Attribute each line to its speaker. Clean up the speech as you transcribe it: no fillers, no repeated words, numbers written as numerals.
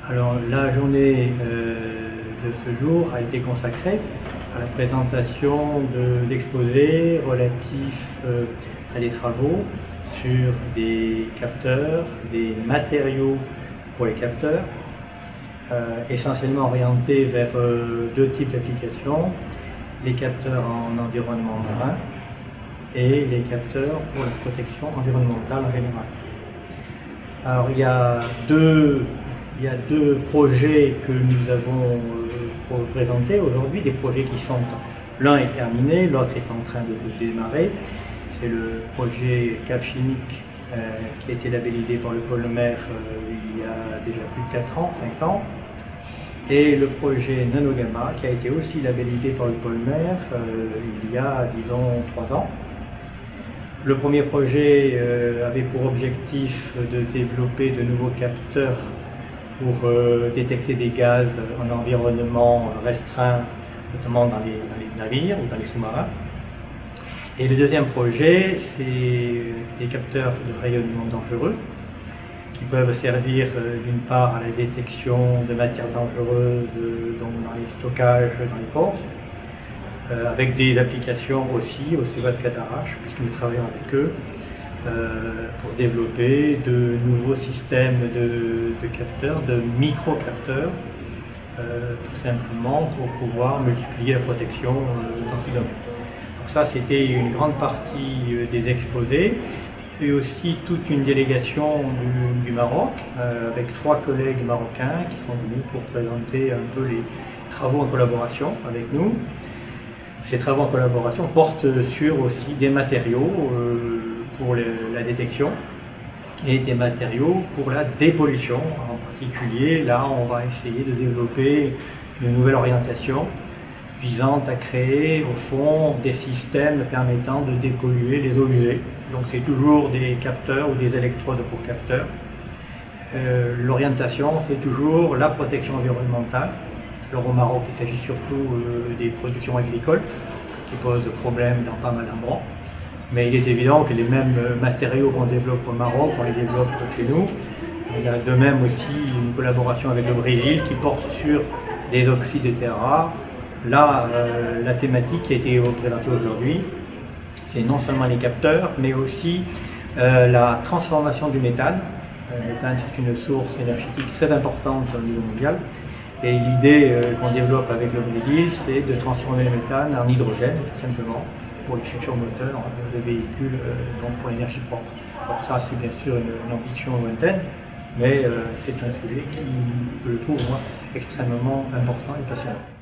Speaker 1: Alors la journée de ce jour a été consacrée à la présentation d'exposés relatifs à des travaux sur des capteurs, des matériaux pour les capteurs, essentiellement orientés vers deux types d'applications, les capteurs en environnement marin et les capteurs pour la protection environnementale en général. Alors il y a deux projets que nous avons présentés aujourd'hui, des projets qui sont, l'un est terminé, l'autre est en train de démarrer. C'est le projet Cap Chimique qui a été labellisé par le pôle mer il y a déjà plus de 4 ans, 5 ans. Et le projet Nanogamma qui a été aussi labellisé par le pôle mer il y a, disons, 3 ans. Le premier projet avait pour objectif de développer de nouveaux capteurs pour détecter des gaz en environnement restreint, notamment dans les navires ou dans les sous-marins. Et le deuxième projet, c'est des capteurs de rayonnement dangereux qui peuvent servir d'une part à la détection de matières dangereuses donc dans les stockages, dans les ports, avec des applications aussi au CEA de Cadarache, puisque nous travaillons avec eux pour développer de nouveaux systèmes de capteurs, de micro-capteurs, tout simplement pour pouvoir multiplier la protection dans ces domaines. Donc ça, c'était une grande partie des exposés. Il y a eu aussi toute une délégation du Maroc, avec 3 collègues marocains qui sont venus pour présenter un peu les travaux en collaboration avec nous. Ces travaux en collaboration portent sur aussi des matériaux pour la détection et des matériaux pour la dépollution. En particulier, là, on va essayer de développer une nouvelle orientation visant à créer, au fond, des systèmes permettant de dépolluer les eaux usées. Donc c'est toujours des capteurs ou des électrodes pour capteurs. L'orientation, c'est toujours la protection environnementale. Alors au Maroc, il s'agit surtout des productions agricoles qui posent problème dans pas mal d'endroits. Mais il est évident que les mêmes matériaux qu'on développe au Maroc, on les développe chez nous. On a de même aussi une collaboration avec le Brésil qui porte sur des oxydes de terres rares. Là, la thématique qui a été présentée aujourd'hui, c'est non seulement les capteurs, mais aussi la transformation du méthane. Le méthane, c'est une source énergétique très importante au niveau mondial. Et l'idée qu'on développe avec le Brésil, c'est de transformer le méthane en hydrogène, tout simplement, pour les futurs moteurs de véhicules, donc pour l'énergie propre. Alors ça, c'est bien sûr une ambition lointaine, mais c'est un sujet qui, je le trouve, moi, extrêmement important et passionnant.